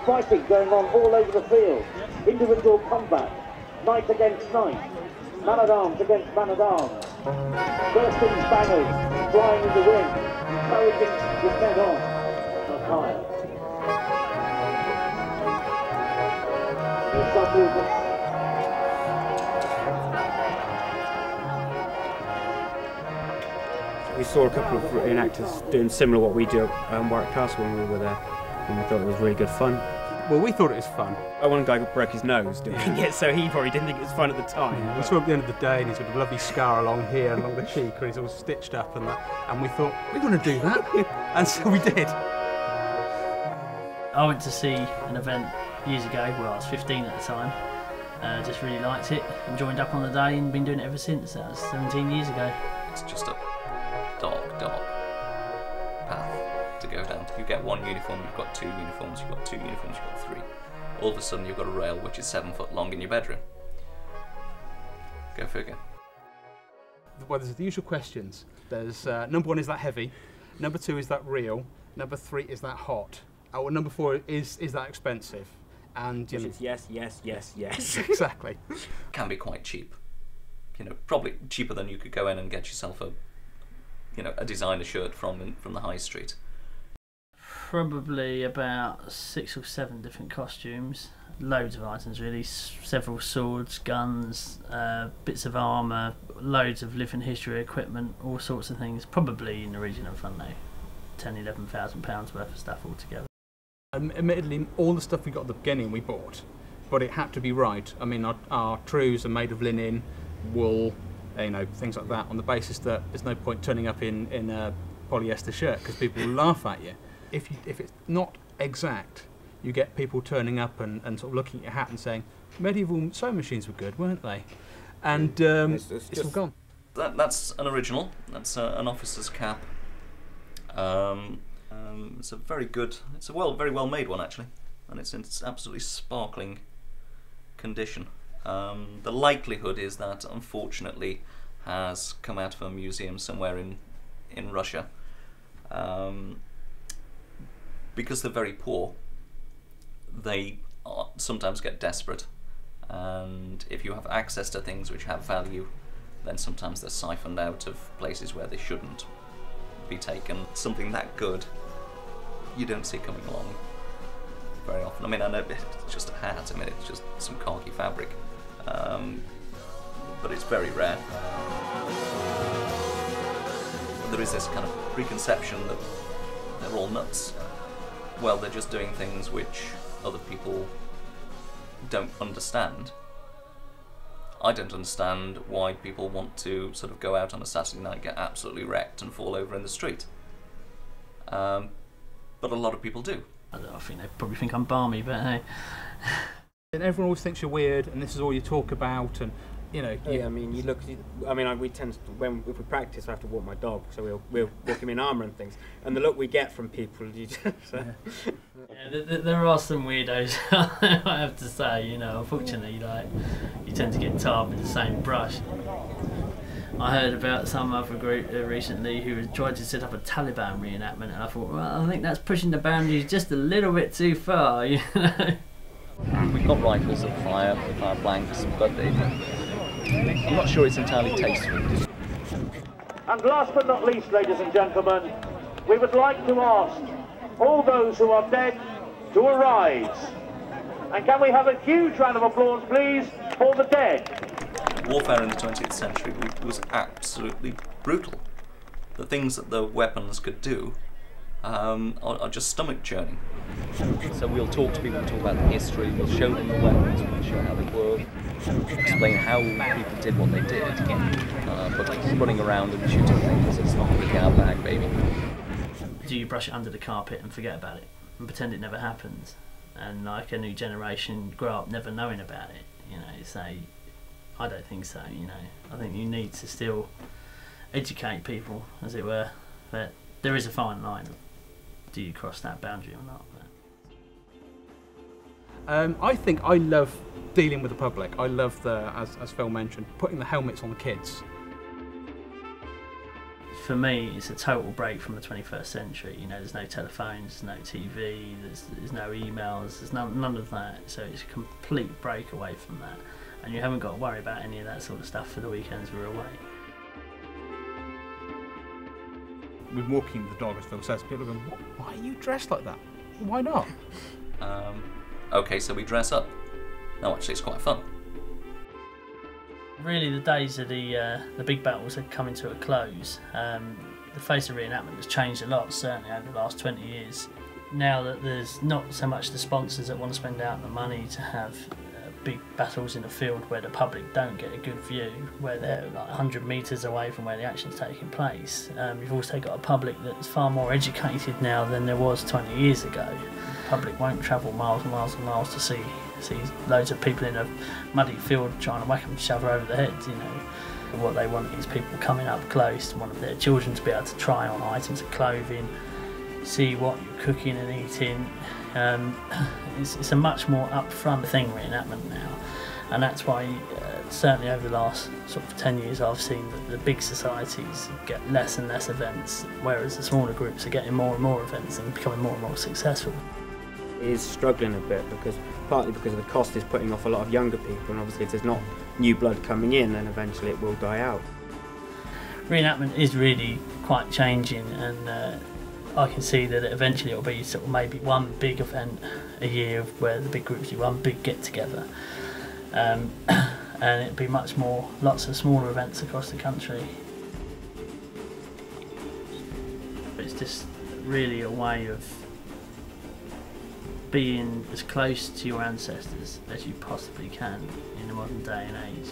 Fighting going on all over the field. Individual combat. Knight against knight. Man-at-arms against man-at-arms. Bursting banners flying in the wind. Encouraging the head on. Not higher. There's some movement. We saw a couple of reenactors doing similar to what we do at Warwick Castle when we were there, and we thought it was really good fun. Well, we thought it was fun. One guy broke his nose doing it, so he probably didn't think it was fun at the time. Yeah, we saw him at the end of the day, and he's got a lovely scar along here, along the cheek, and he's all stitched up and that. And we thought, we want to do that, and so we did. I went to see an event years ago, well I was 15 at the time, just really liked it and joined up on the day and been doing it ever since. That was 17 years ago. It's just a dark path to go down. You get one uniform, you've got two uniforms, you've got two uniforms, you've got three. All of a sudden you've got a rail which is 7 foot long in your bedroom. Go figure. Well, there's the usual questions. There's number 1, is that heavy? Number 2, is that real? Number 3, is that hot? Or number 4, is that expensive? And you know, yes, yes, yes, yes. Exactly. Can be quite cheap. You know, probably cheaper than you could go in and get yourself a designer shirt from the high street. Probably about 6 or 7 different costumes. Loads of items really, several swords, guns, bits of armour, loads of living history equipment, all sorts of things. Probably in the region of, I don't know, £10,000–11,000 worth of stuff altogether. Admittedly, all the stuff we got at the beginning we bought, but it had to be right. I mean, our trews are made of linen, wool, you know, things like that, on the basis that there's no point turning up in a polyester shirt because people will laugh at you. If it's not exact, you get people turning up and sort of looking at your hat and saying, medieval sewing machines were good, weren't they? And it's all gone. That's an original. That's an officer's cap. It's a very good, it's a very well made one actually, and it's in absolutely sparkling condition. The likelihood is that unfortunately has come out of a museum somewhere in Russia. Because they're very poor, they sometimes get desperate, and if you have access to things which have value, then sometimes they're siphoned out of places where they shouldn't be taken. Something that good you don't see coming along very often. I mean, I know it's just a hat, I mean it's just some khaki fabric, but it's very rare. But there is this kind of preconception that they're all nuts. Well, they're just doing things which other people don't understand. I don't understand why people want to sort of go out on a Saturday night, get absolutely wrecked and fall over in the street. But a lot of people do. I don't know, I think they probably think I'm balmy, but hey. And everyone always thinks you're weird and this is all you talk about, and you know. Yeah, I mean, you look. I mean, we tend to, if we practice, I have to walk my dog, so we'll walk him in armour and things. And the look we get from people, you just. Yeah, there are some weirdos. I have to say, you know. Unfortunately, like you tend to get tarred with the same brush. I heard about some other group recently who had tried to set up a Taliban reenactment, and I thought, well, I think that's pushing the boundaries just a little bit too far, you know. We've got rifles that fire blanks, but I'm not sure it's entirely tasteful. And last but not least, ladies and gentlemen, we would like to ask all those who are dead to arise. And can we have a huge round of applause, please, for the dead? Warfare in the 20th century was absolutely brutal. The things that the weapons could do are just stomach churning. So we'll talk to people, talk about the history, we'll show them the weapons, we'll show how they work, explain how people did what they did. But like running around and shooting things, it's not really our bag, baby. Do you brush it under the carpet and forget about it and pretend it never happens? And like a new generation grow up never knowing about it, you know, say, I don't think so, you know. I think you need to still educate people, as it were, that there is a fine line. Do you cross that boundary or not? I think I love dealing with the public. I love as Phil mentioned, putting the helmets on the kids. for me, it's a total break from the 21st century. You know, there's no telephones, there's no TV, there's no emails, there's none of that. So it's a complete break away from that, and you haven't got to worry about any of that sort of stuff for the weekends we're away. We're walking the dog, as Phil says. People are going, why are you dressed like that? Why not? Okay, so we dress up. No, actually, it's quite fun. Really, the days of the big battles are coming to a close. The face of reenactment has changed a lot, certainly over the last 20 years. Now that there's not so much the sponsors that want to spend out the money to have big battles in a field where the public don't get a good view, where they're like 100 metres away from where the action's taking place. You've also got a public that's far more educated now than there was 20 years ago. The public won't travel miles and miles and miles to see loads of people in a muddy field trying to whack them each other over the head. You know, what they want is people coming up close to one of their children to be able to try on items of clothing, see what you're cooking and eating. It's a much more upfront thing, reenactment now, and that's why certainly over the last sort of 10 years I've seen that the big societies get less and less events, whereas the smaller groups are getting more and more events and becoming more and more successful. It is struggling a bit, partly because of the cost is putting off a lot of younger people, and obviously if there's not new blood coming in, then eventually it will die out. Reenactment is really quite changing, and I can see that eventually it'll be sort of maybe one big event a year where the big groups do one big get together, and it'll be much more lots of smaller events across the country. It's just really a way of being as close to your ancestors as you possibly can in the modern day and age.